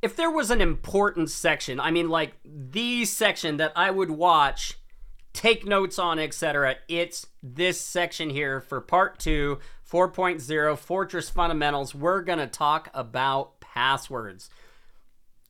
if there was an important section, I mean, like the section that I would watch, take notes on, etc., it's this section here for part 2, 4.0, Fortress Fundamentals. We're going to talk about passwords.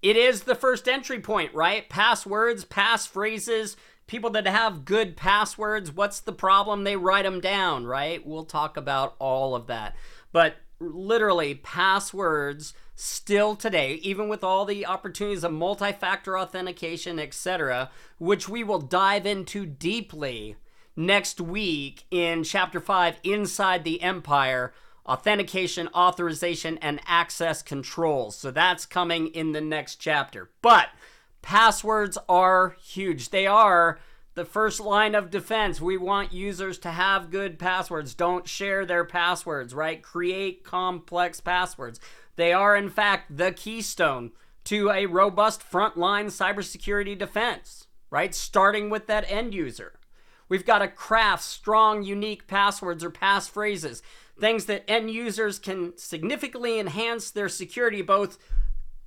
It is the first entry point, right? Passwords, passphrases, people that have good passwords, what's the problem? They write them down, right? We'll talk about all of that. But literally, passwords still today, even with all the opportunities of multi-factor authentication, etc., which we will dive into deeply next week in Chapter 5, Inside the Empire, Authentication, Authorization, and Access Controls. So that's coming in the next chapter. But passwords are huge. They are the first line of defense. We want users to have good passwords. Don't share their passwords, right? Create complex passwords. They are, in fact, the keystone to a robust frontline cybersecurity defense, right? Starting with that end user. We've got to craft strong, unique passwords or passphrases, things that end users can significantly enhance their security both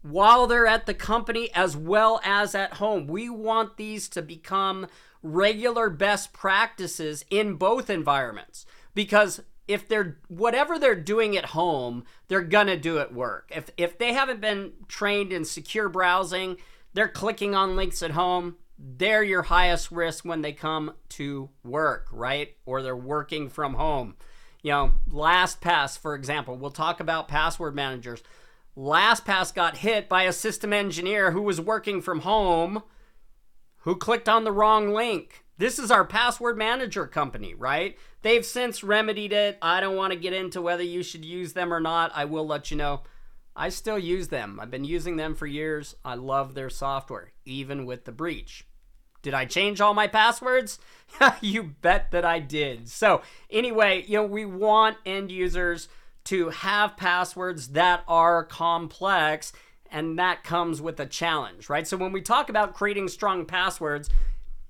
while they're at the company as well as at home. We want these to become regular best practices in both environments, because if they're whatever they're doing at home, they're gonna do at work. If they haven't been trained in secure browsing, they're clicking on links at home, they're your highest risk when they come to work, right? Or they're working from home. You know, LastPass, for example, we'll talk about password managers. LastPass got hit by a system engineer who was working from home, who clicked on the wrong link. This is our password manager company, right? They've since remedied it. I don't want to get into whether you should use them or not. I will let you know. I still use them. I've been using them for years. I love their software, even with the breach. Did I change all my passwords? You bet that I did. So anyway, you know, we want end users to have passwords that are complex, and that comes with a challenge, right? So when we talk about creating strong passwords,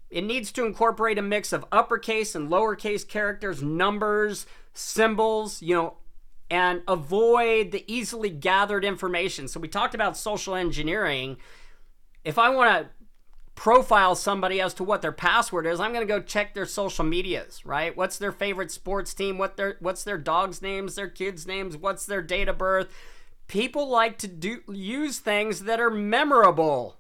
it needs to incorporate a mix of uppercase and lowercase characters, numbers, symbols, you know, and avoid the easily gathered information. So we talked about social engineering. If I want to profile somebody as to what their password is, I'm going to go check their social medias, right? What's their favorite sports team? What's their dog's names, their kids' names? What's their date of birth? People like to use things that are memorable.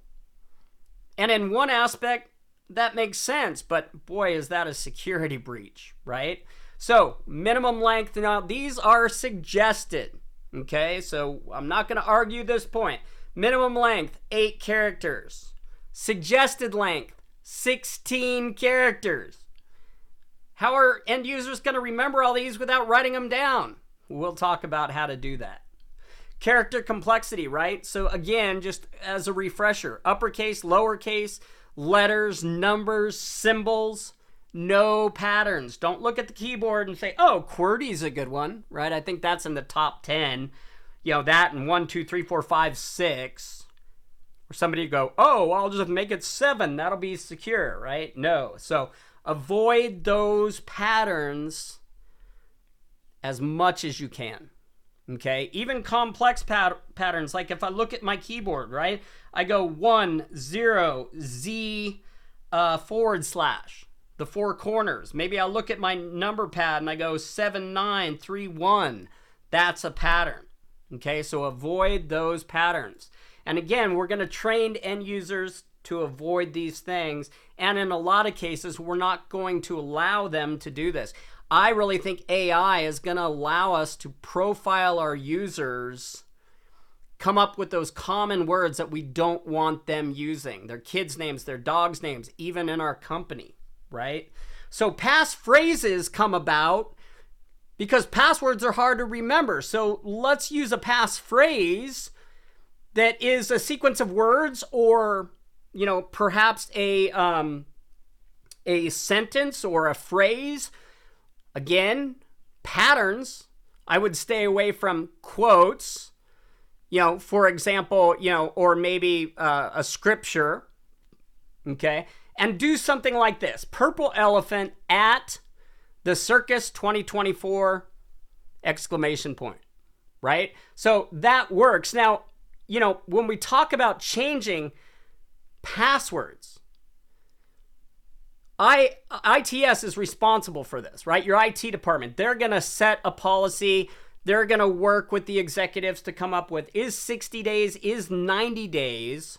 And in one aspect, that makes sense, but boy, is that a security breach, right? So minimum length, now these are suggested, okay? So I'm not going to argue this point. Minimum length, 8 characters. Suggested length, 16 characters. How are end users going to remember all these without writing them down? We'll talk about how to do that. Character complexity, right? So again, just as a refresher, uppercase, lowercase, letters, numbers, symbols, no patterns. Don't look at the keyboard and say, oh, QWERTY's a good one, right? I think that's in the top 10. You know, that and 1, 2, 3, 4, 5, 6. Or somebody go, oh, I'll just make it 7. That'll be secure, right? No. So avoid those patterns as much as you can. Okay, even complex patterns, like if I look at my keyboard, right? I go 1, 0, Z, / the 4 corners. Maybe I'll look at my number pad and I go 7, 9, 3, 1. That's a pattern. Okay, so avoid those patterns. And again, we're going to train end users to avoid these things. And in a lot of cases, we're not going to allow them to do this. I really think AI is going to allow us to profile our users, come up with those common words that we don't want them using, their kids' names, their dogs' names, even in our company, right? So passphrases come about because passwords are hard to remember. So let's use a passphrase that is a sequence of words, or, you know, perhaps a sentence or a phrase. Again, patterns. I would stay away from quotes, you know, for example, you know, or maybe a scripture, okay? And do something like this. Purple elephant at the circus 2024 ! Right? So that works. Now, when we talk about changing passwords, ITS is responsible for this, right? Your IT department, they're going to set a policy. They're going to work with the executives to come up with, is 60 days, is 90 days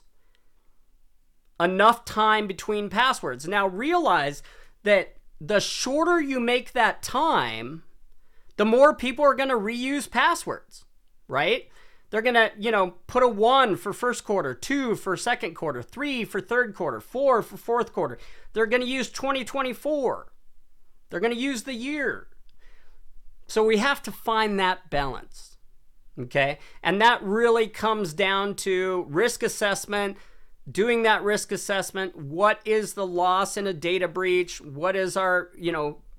enough time between passwords? Now realize that the shorter you make that time, the more people are going to reuse passwords, right? They're going to, put a 1 for first quarter, 2 for second quarter, 3 for third quarter, 4 for fourth quarter. They're going to use 2024. They're going to use the year. So we have to find that balance, okay? And that really comes down to risk assessment, doing that risk assessment. What is the loss in a data breach? What is our,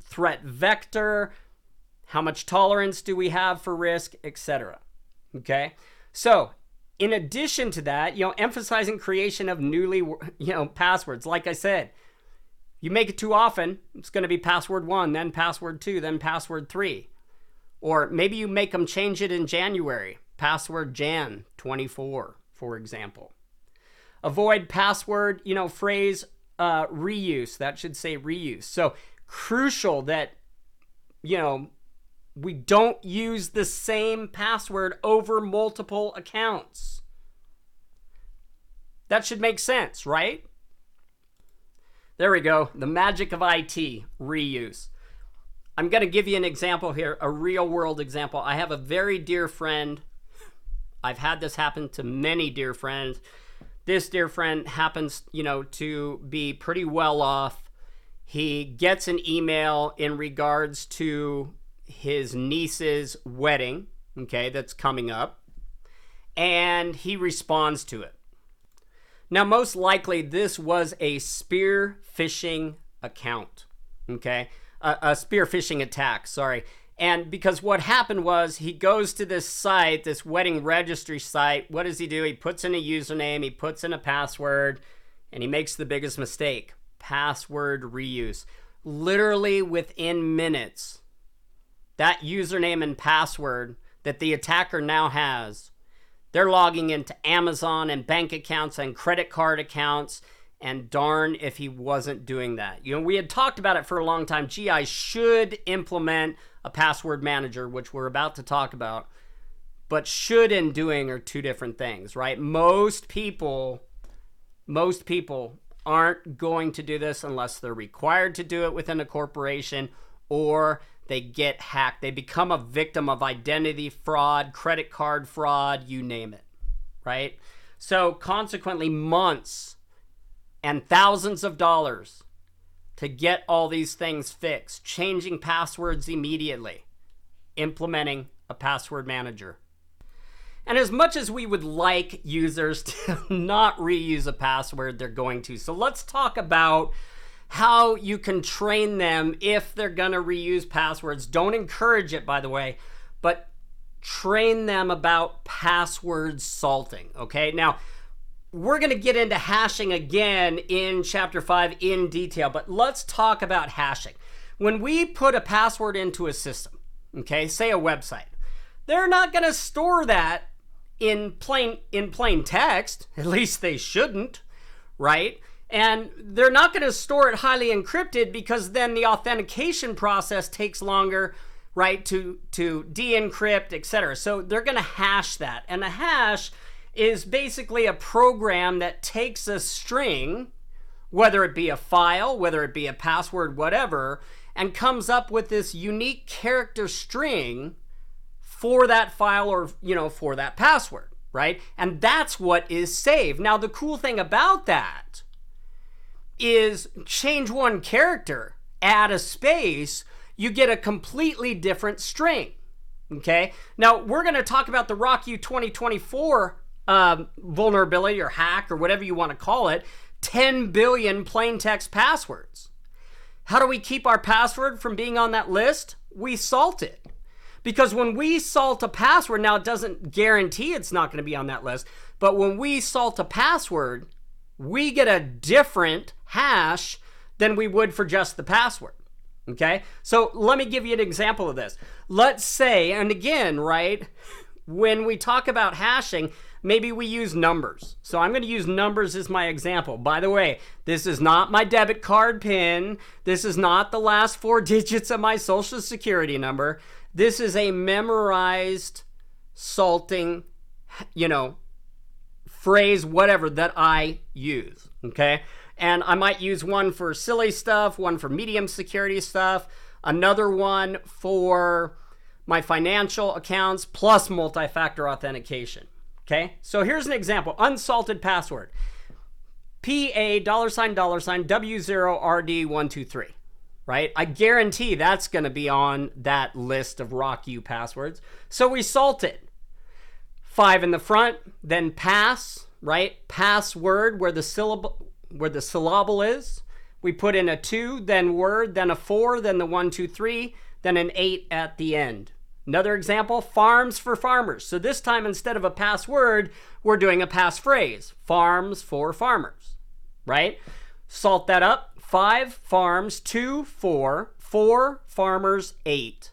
threat vector? How much tolerance do we have for risk, etc.? Okay? So, in addition to that, emphasizing creation of newly, passwords. Like I said, you make it too often, it's going to be password 1, then password 2, then password 3. Or maybe you make them change it in January. Password Jan 24, for example. Avoid password, phrase reuse. That should say reuse. So crucial that, we don't use the same password over multiple accounts. That should make sense, right? There we go. The magic of IT, reuse. I'm going to give you an example here, a real world example. I have a very dear friend. I've had this happen to many dear friends. This dear friend happens, to be pretty well off. He gets an email in regards to his niece's wedding, okay, that's coming up, and he responds to it. Now, most likely, this was a spear phishing account, okay, a spear phishing attack, sorry. And because what happened was he goes to this site, this wedding registry site. What does he do? He puts in a username, he puts in a password, and he makes the biggest mistake. Password reuse. Literally within minutes, that username and password that the attacker now has, they're logging into Amazon and bank accounts and credit card accounts. And darn if he wasn't doing that. We had talked about it for a long time. I should implement a password manager, which we're about to talk about. But should and doing are two different things, right? Most people aren't going to do this unless they're required to do it within a corporation, or they get hacked. They become a victim of identity fraud, credit card fraud, you name it, right? So consequently, months and thousands of dollars to get all these things fixed, changing passwords immediately, implementing a password manager. And as much as we would like users to not reuse a password, they're going to. So let's talk about how you can train them if they're going to reuse passwords. Don't encourage it, by the way, but train them about password salting, okay? Now, we're going to get into hashing again in Chapter 5 in detail, but let's talk about hashing. When we put a password into a system, okay, say a website, they're not going to store that in plain text. At least they shouldn't, right? And they're not going to store it highly encrypted because then the authentication process takes longer, right, to de-encrypt, etc. So they're going to hash that. And a hash is basically a program that takes a string, whether it be a file, whether it be a password, whatever, and comes up with this unique character string for that file or, for that password, right? And that's what is saved. Now, the cool thing about that is change one character, add a space, you get a completely different string, okay? Now, we're going to talk about the RockU 2024 vulnerability or hack or whatever you want to call it, 10 billion plain text passwords. How do we keep our password from being on that list? We salt it. Because when we salt a password, now it doesn't guarantee it's not going to be on that list, but when we salt a password, we get a different hash than we would for just the password. Okay? So let me give you an example of this. Let's say, and again, right, when we talk about hashing, maybe we use numbers. So I'm going to use numbers as my example. By the way, this is not my debit card PIN. This is not the last 4 digits of my social security number. This is a memorized salting, phrase, whatever, that I use, okay? And I might use one for silly stuff, one for medium security stuff, another one for my financial accounts, plus multi-factor authentication, okay? So here's an example, unsalted password, PA $$W0RD123, right? I guarantee that's gonna be on that list of RockU passwords. So we salt it. 5 in the front, then pass, right? Password where the syllable is. We put in a 2, then word, then a 4, then the 1, 2, 3, then an 8 at the end. Another example, farms for farmers. So this time, instead of a password, we're doing a passphrase. Farms for farmers, right? Salt that up. 5 farms, 2, 4, 4 farmers, 8.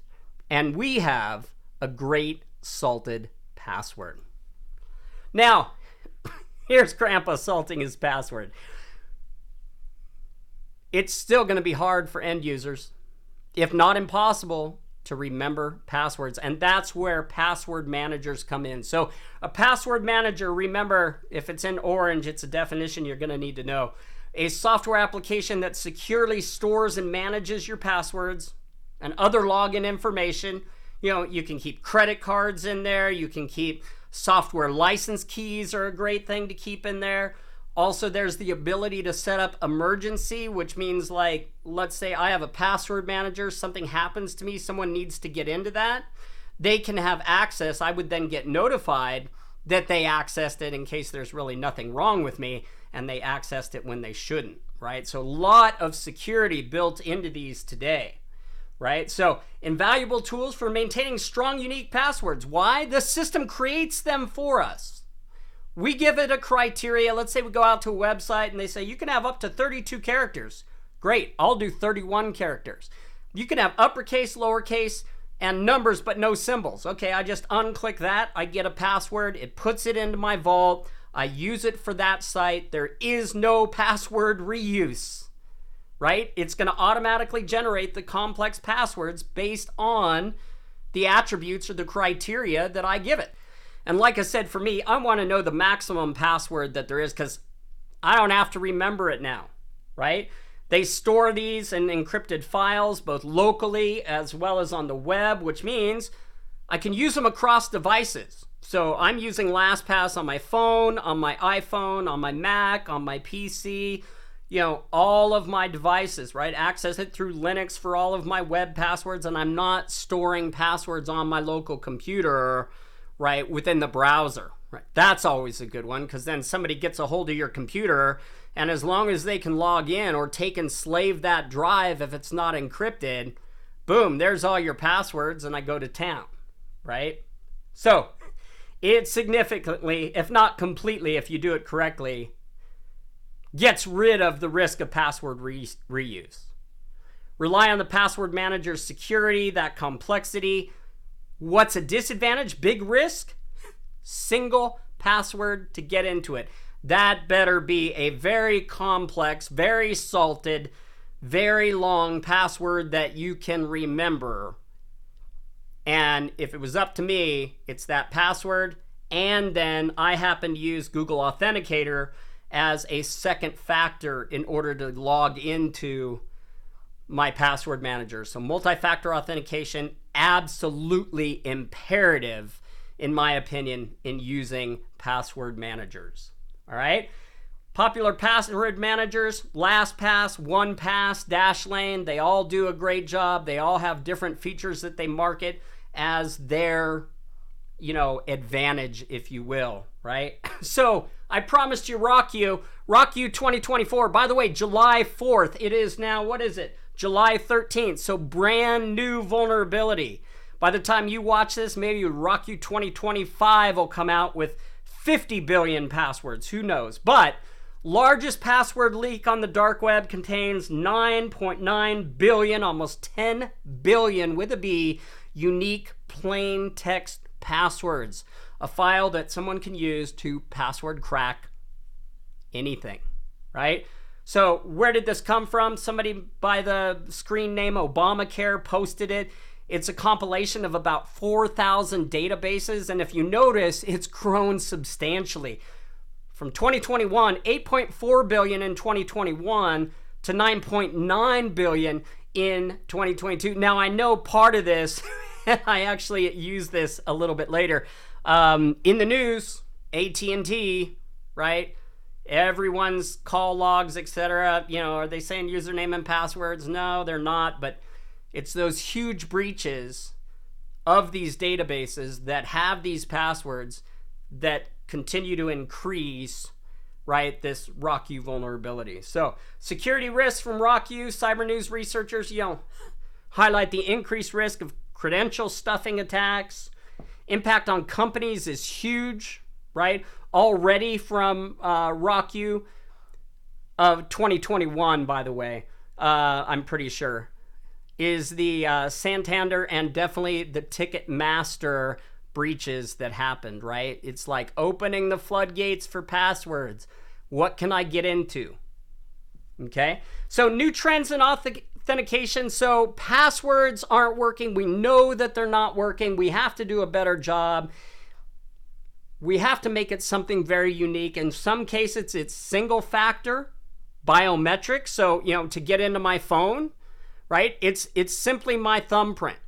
And we have a great salted password. Now, here's Grandpa salting his password. It's still going to be hard for end users, if not impossible, to remember passwords. And that's where password managers come in. So a password manager, remember, if it's in orange, it's a definition you're going to need to know. A software application that securely stores and manages your passwords and other login information. You can keep credit cards in there. You can keep software license keys, are a great thing to keep in there. Also, there's the ability to set up emergency, which means, like, let's say I have a password manager, something happens to me, someone needs to get into that. They can have access. I would then get notified that they accessed it in case there's really nothing wrong with me and they accessed it when they shouldn't, right? So a lot of security built into these today. Right? So invaluable tools for maintaining strong, unique passwords. Why? The system creates them for us. We give it a criteria. Let's say we go out to a website and they say, you can have up to 32 characters. Great, I'll do 31 characters. You can have uppercase, lowercase, and numbers, but no symbols. Okay, I just unclick that. I get a password. It puts it into my vault. I use it for that site. There is no password reuse. Right? It's going to automatically generate the complex passwords based on the attributes or the criteria that I give it. And like I said, for me, I want to know the maximum password that there is because I don't have to remember it now, right? They store these in encrypted files, both locally as well as on the web, which means I can use them across devices. So I'm using LastPass on my phone, on my iPhone, on my Mac, on my PC, all of my devices, right? Access it through Linux for all of my web passwords, and I'm not storing passwords on my local computer, right, within the browser, right? That's always a good one, because then somebody gets a hold of your computer, and as long as they can log in or take and slave that drive if it's not encrypted, boom, there's all your passwords, and I go to town, right? So it significantly, if not completely, if you do it correctly, gets rid of the risk of password reuse. Rely on the password manager's security, that complexity. What's a disadvantage? Big risk? Single password to get into it. That better be a very complex, very salted, very long password that you can remember. And if it was up to me, it's that password. And then I happen to use Google Authenticator as a second factor in order to log into my password manager. So multi-factor authentication, absolutely imperative, in my opinion, in using password managers. All right? Popular password managers, LastPass, OnePass, Dashlane, they all do a great job. They all have different features that they market as their, advantage, if you will, right? So I promised you RockU 2024. By the way, July 4th. It is now, what is it? July 13th. So brand new vulnerability. By the time you watch this, maybe RockU 2025 will come out with 50 billion passwords. Who knows? But largest password leak on the dark web contains 9.9 billion, almost 10 billion with a B, unique plain text passwords. a file that someone can use to password crack anything, right? So where did this come from? Somebody by the screen name Obamacare posted it. It's a compilation of about 4,000 databases, and if you notice, it's grown substantially. From 2021, 8.4 billion in 2021 to 9.9 billion in 2022. Now, I know part of this, I actually use this a little bit later. In the news, AT&T, right? Everyone's call logs, etc. You know, are they saying username and passwords? No, they're not. But it's those huge breaches of these databases that have these passwords that continue to increase, right, this RockU vulnerability. So security risks from RockU, Cyber News researchers, you know, highlight the increased risk of credential stuffing attacks. Impact on companies is huge, right? Already from RockU of 2021, by the way, I'm pretty sure, is the Santander and definitely the Ticketmaster breaches that happened, right? It's like opening the floodgates for passwords. What can I get into? Okay, so new trends in authentication. So passwords aren't working. We know that they're not working. We have to do a better job. We have to make it something very unique. In some cases, it's single factor biometrics. So, you know, to get into my phone, right? It's simply my thumbprint.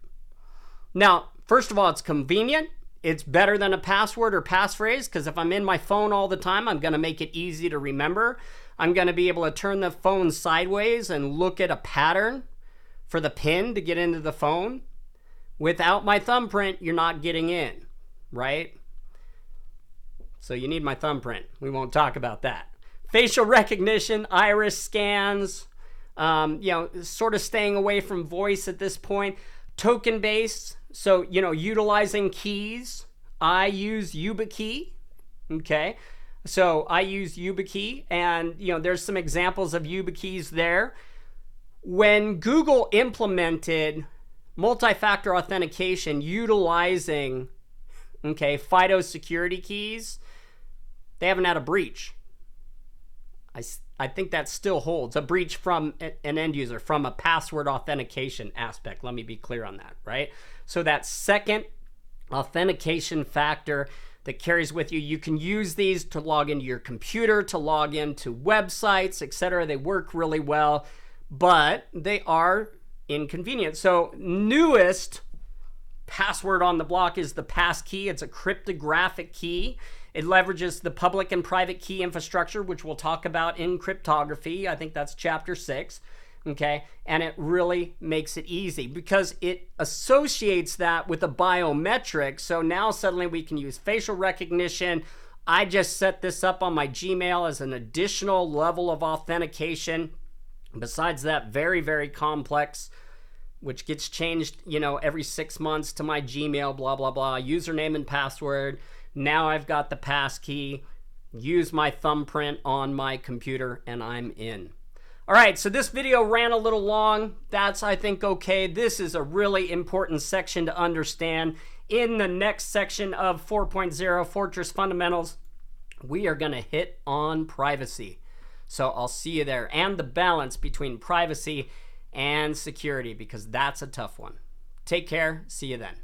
Now, first of all, it's convenient. It's better than a password or passphrase, because if I'm in my phone all the time, I'm going to make it easy to remember. I'm going to be able to turn the phone sideways and look at a pattern for the PIN to get into the phone. Without my thumbprint, you're not getting in, right? So you need my thumbprint. We won't talk about that. Facial recognition, iris scans, you know, sort of staying away from voice at this point. Token-based, so, you know, utilizing keys. I use YubiKey, okay? So I use YubiKey, and, you know, there's some examples of YubiKeys there. When Google implemented multi-factor authentication utilizing, okay, FIDO security keys, they haven't had a breach. I think that still holds. A breach from an end user, from a password authentication aspect. Let me be clear on that, right? So that second authentication factor that carries with you, you can use these to log into your computer, to log into websites, etc. They work really well, but they are inconvenient. So newest password on the block is the passkey. It's a cryptographic key. It leverages the public and private key infrastructure, which we'll talk about in cryptography. I think that's chapter 6, okay? And it really makes it easy because it associates that with a biometric. So now suddenly we can use facial recognition. I just set this up on my Gmail as an additional level of authentication. Besides that, very, very complex, which gets changed, you know, every 6 months to my Gmail, blah, blah, blah, username and password. Now I've got the passkey, use my thumbprint on my computer, and I'm in. All right, so this video ran a little long. That's, I think, okay. This is a really important section to understand. In the next section of 4.0 Fortress Fundamentals, we are going to hit on privacy. So I'll see you there, and the balance between privacy and security, because that's a tough one. Take care. See you then.